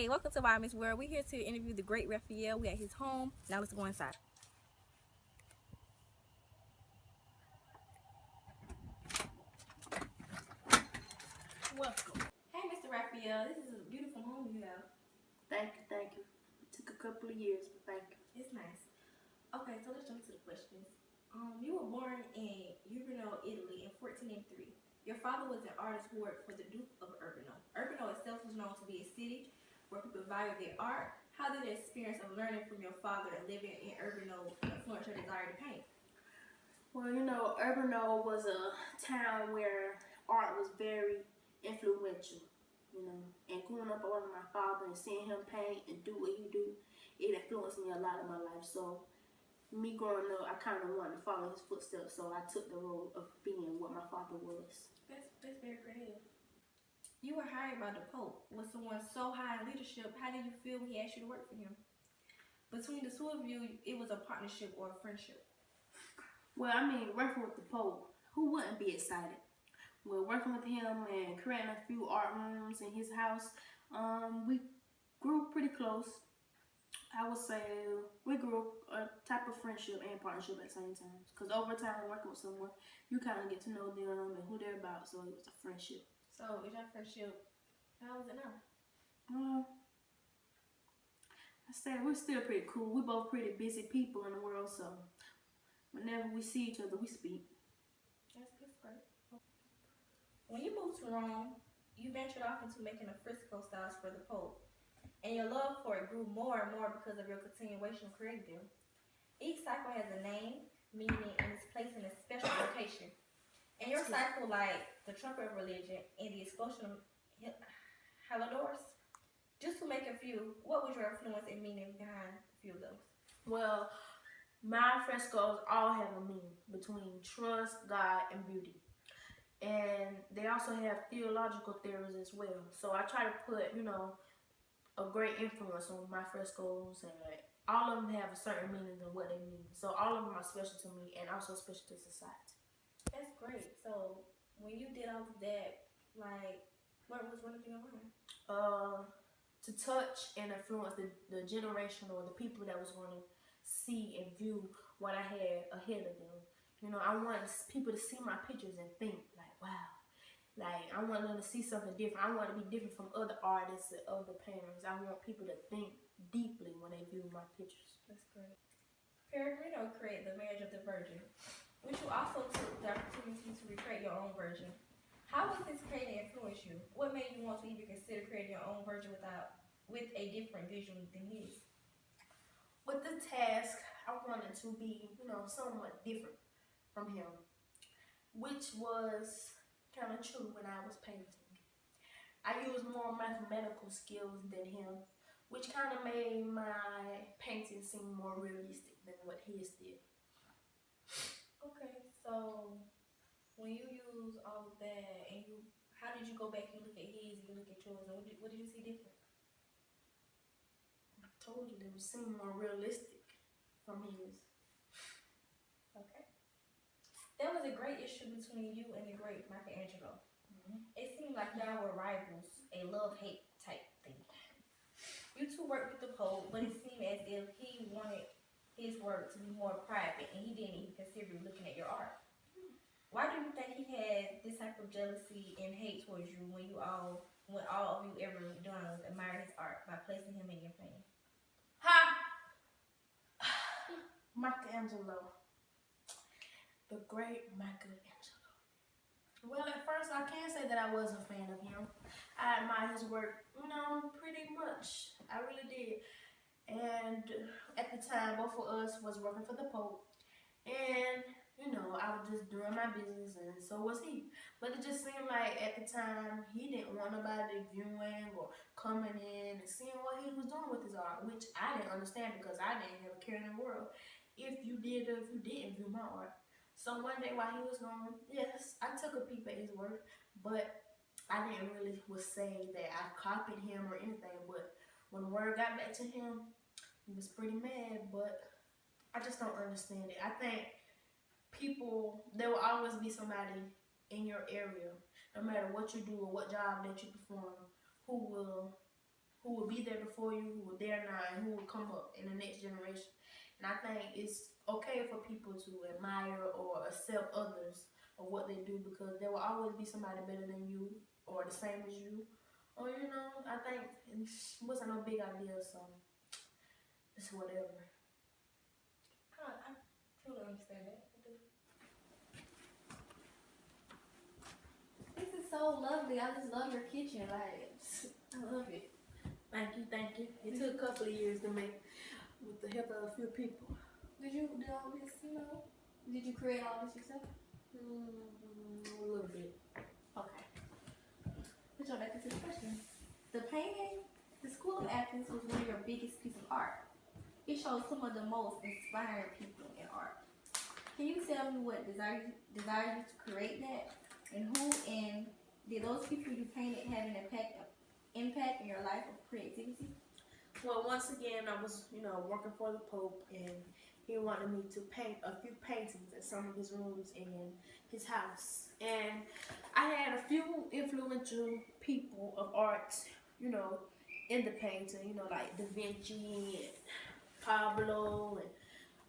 Hey, welcome to Miss World. We're here to interview the great Raphael. We're at his home. Now let's go inside. Welcome. Hey, Mr. Raphael. This is a beautiful home you have. Thank you. It took a couple of years, but thank you. It's nice. Okay, so let's jump to the questions. You were born in Urbino, Italy in 1403. Your father was an artist who worked for the Duke of Urbino. Urbino itself was known to be a city where people valued their art. How did the experience of learning from your father and living in Urbino influence your desire to paint? Well, Urbino was a town where art was very influential, and growing up around my father and seeing him paint and do what he do, it influenced me a lot in my life. So me growing up, I kind of wanted to follow his footsteps, so I took the role of being what my father was. That's very creative. You were hired by the Pope. Was someone so high in leadership, how did you feel when he asked you to work for him? Between the two of you, it was a partnership or a friendship? Well, working with the Pope, who wouldn't be excited? Well, working with him and creating a few art rooms in his house, we grew pretty close. I would say we grew a type of friendship and partnership at the same time. Because over time, working with someone, you kind of get to know them and who they're about. So it was a friendship. So is your friendship, how is it now? I said we're still pretty cool. We're both pretty busy people in the world. So whenever we see each other, we speak. That's great. When you moved to Rome, you ventured off into making a fresco styles for the Pope. And your love for it grew more and more because of your continuation of creating them. Each cycle has a name, meaning, and is placed in a special location. And your cycle, like the trumpet of religion and the expulsion of Halidors, just to make a few, what was your influence and meaning behind a few of those? Well, my frescoes all have a meaning between trust, God, and beauty. And they also have theological theories as well. So I try to put, a great influence on my frescoes, and all of them have a certain meaning and what they mean. So all of them are special to me and also special to society. That's great. So when you did all of that, like, what was one of your mind? To touch and influence the generation or the people that was going to see and view what I had ahead of them. I want people to see my pictures and think like, wow. Like, I want them to see something different. I want to be different from other artists and other painters. I want people to think deeply when they view my pictures. That's great. Peregrino created the Marriage of the Virgin, which you also took the opportunity to recreate your own version. How was this creating influence you? What made you want to even consider creating your own version with a different vision than his? With the task, I wanted to be, somewhat different from him, which was kind of true when I was painting. I used more mathematical skills than him, which kind of made my painting seem more realistic than what his did. Okay, so when you use all of that, and how did you go back and look at his and look at yours, and what did you see different? I told you they would seem more realistic from his. Okay. There was a great issue between you and the great Michelangelo. It seemed like y'all were rivals, a love-hate type thing. You two worked with the Pope, but it seemed as if he wanted his work to be more private, and he didn't even consider looking at your art. Why do you think he had this type of jealousy and hate towards you when all of you ever done was admire his art by placing him in your painting? Michelangelo. The great Michelangelo. Well, at first I can't say that I was a fan of him. I admired his work, pretty much. I really did. And at the time, both of us was working for the Pope. And, I was just doing my business, and so was he. But it just seemed like at the time, he didn't want nobody viewing or coming in and seeing what he was doing with his art, which I didn't understand because I didn't have a care in the world if you did or if you didn't view my art. So one day while he was gone, yes, I took a peep at his work, but I didn't really say that I copied him or anything. But when the word got back to him, he was pretty mad, but I just don't understand it. I think there will always be somebody in your area, no matter what you do or what job that you perform, who will who will be there before you, who were there now, and who will come up in the next generation. And I think it's okay for people to admire or accept others of what they do, because there will always be somebody better than you or the same as you. Or, you know, I think it wasn't no big idea, so it's whatever. I truly understand that. I do. This is so lovely. I just love your kitchen. Like, I love it. Thank you, thank you. It took a couple of years to make with the help of a few people. Did you do all this, you know? Did you create all this yourself? A little bit. Okay. Let's go back into the question. The painting, the School of Athens was one of your biggest pieces of art. It shows some of the most inspiring people in art. Can you tell me what desired you to create that? And who and did those people you painted have an impact in your life of creativity? Well, once again, I was, working for the Pope, and he wanted me to paint a few paintings at some of his rooms in his house. And I had a few influential people of art, in the painting, like Da Vinci and Pablo, and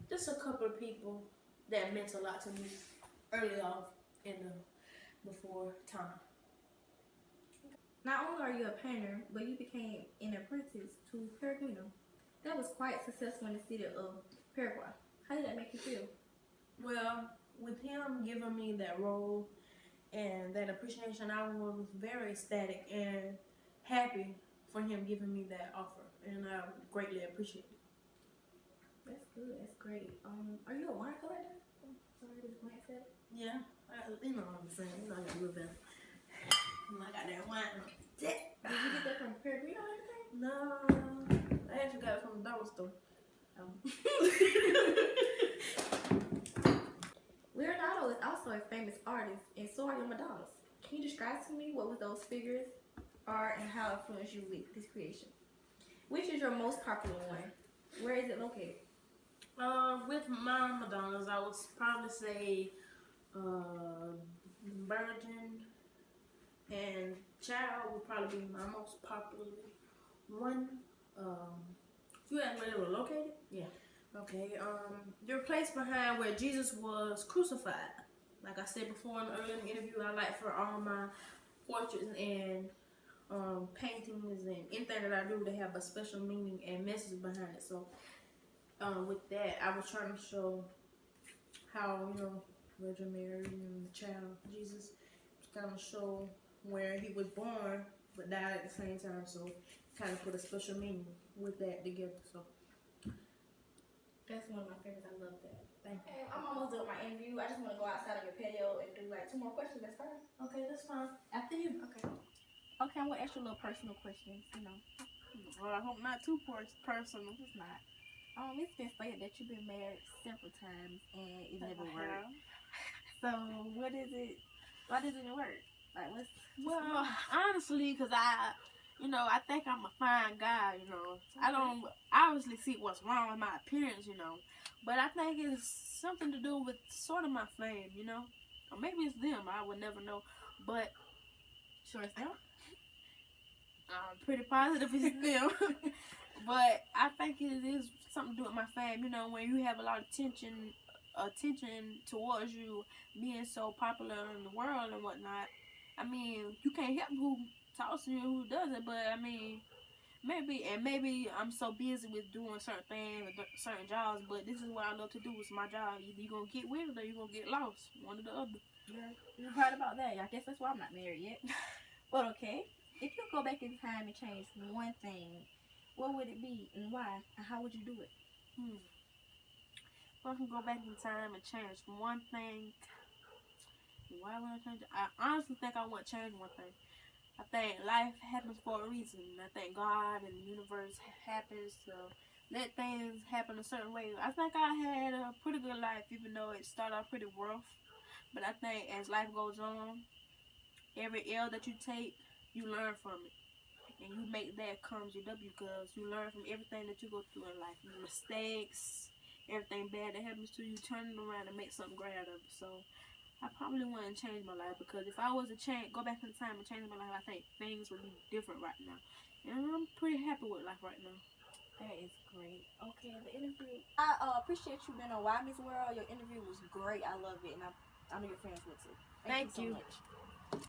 just a couple of people that meant a lot to me early off in the before time. Not only are you a painter, but you became an apprentice to Peregrino. That was quite successful in the city of Paraguay. How did that make you feel? Well, with him giving me that role and that appreciation, I was very ecstatic and happy for him giving me that offer, and I greatly appreciate it. That's good. That's great. Are you a wine collector? Sorry, this glance at it. Yeah, you know what I'm saying. You know, I got a little bit. I got that wine. Did you get that from Peregrino or anything? No, I actually got it from the dollar store. Leonardo is also a famous artist, and so are your Madonnas. Can you describe to me what was those figures are and how it influenced you with this creation? Which is your most popular one? Where is it located? With my Madonnas, I would probably say Virgin and Child would probably be my most popular one. You asked where they were located? Yeah. Okay. They're placed behind where Jesus was crucified. Like I said before in the earlier interview, I like for all my portraits and paintings and anything that I do to have a special meaning and message behind it. So with that, I was trying to show how, Virgin Mary and the child Jesus kind of show where he was born but died at the same time. So kind of put a special meaning with that together. So that's one of my favorites. I love that. Thank you. Okay, I'm almost done with my interview. I just want to go outside on your patio and do like 2 more questions. That's fine. Okay, that's fine. After you. Okay. Okay, I'm gonna ask you a little personal questions. Well, I hope not too personal. It's not. It's been stated that you've been married several times and it never worked. So what is it? Why doesn't it work? Like Well, honestly, because I think I'm a fine guy, I don't obviously see what's wrong with my appearance, but I think it's something to do with sort of my fame, or maybe it's them, I would never know, but sure it's them? I'm pretty positive it's them, but I think it is something to do with my fame, when you have a lot of attention towards you being so popular in the world and whatnot. I mean, you can't help who talks to you, who does it, but I mean, maybe I'm so busy with doing certain things, certain jobs, but this is what I love to do. It's my job. Either you're going to get with it or you're going to get lost. One or the other. Yeah, you're right about that. I guess that's why I'm not married yet. But okay, if you go back in time and change one thing, what would it be and why? And how would you do it? If I can go back in time and change one thing, why would I change it? I honestly think I wouldn't change one thing. I think life happens for a reason. I think God and the universe happens to let things happen a certain way. I think I had a pretty good life, even though it started off pretty rough. But I think as life goes on, every L that you take, you learn from it. And you make that comes your W, because you learn from everything that you go through in life. Your mistakes, everything bad that happens to you, turn it around and make something great out of it. So I probably wouldn't change my life, because if I was to go back in time and change my life, I think things would be different right now. And I'm pretty happy with life right now. That is great. Okay, the interview. I appreciate you being on Why Miss World. Your interview was great. I love it, and I know your friends will too. Thank you so much.